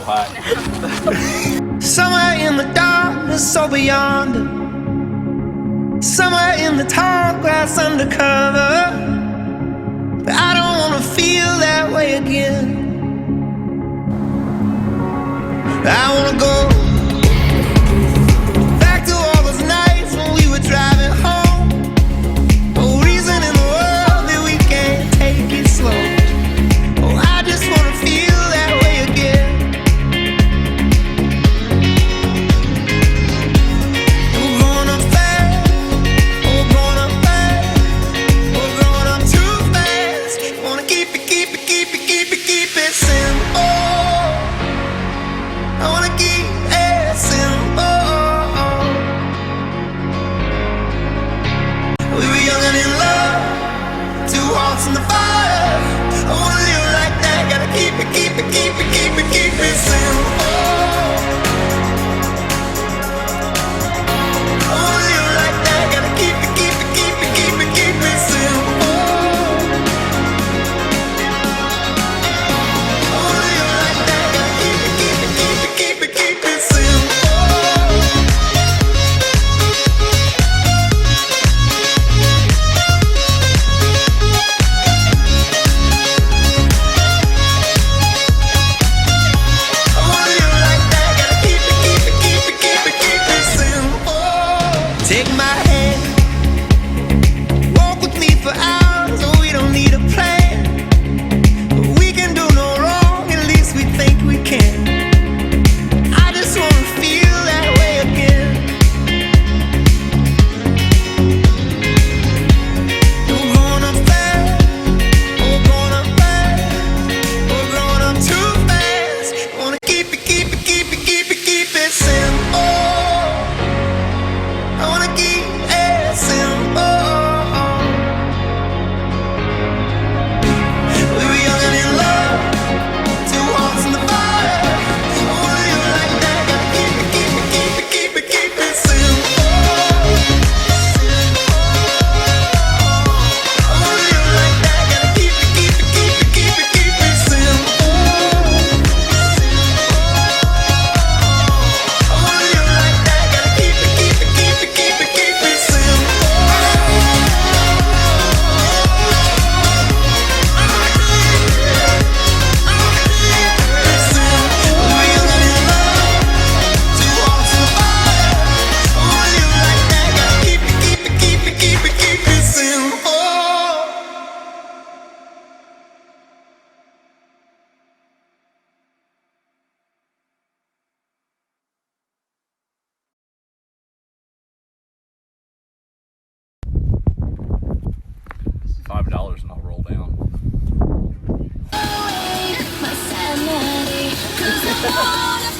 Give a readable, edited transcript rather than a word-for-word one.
hot. Somewhere in the darkness so beyond, somewhere in the tall grass undercover, but I don't wanna feel that way again. I wanna go back to all those nights when we were driving home. No reason in the world that we can't take it slow. Oh, I just wanna feel that way again. We're growing up fast, we're growing up fast, we're growing up too fast. Wanna keep it simple. I wanna keep it simple. We were young and in love, two hearts in the fire. I wanna live like that, gotta keep it simple. I wanna live like that, gotta keep it simple. I wanna live like that, gotta keep it simple. Take my hand, walk with me for hours. Oh, we don't need a plan. We can do no wrong, at least we think we can. I just wanna feel that way again. We're growing up fast, we're growing up fast, we're growing up too fast. Wanna keep it simple. I wanna keep it simple. We were young and in love, two hearts in the fire. I wanna live like that, gotta keep it simple. I wanna live like that, gotta keep it simple. I wanna live like that, gotta keep it simple. $5 and I'll roll down. My sanity, 'cause I wanna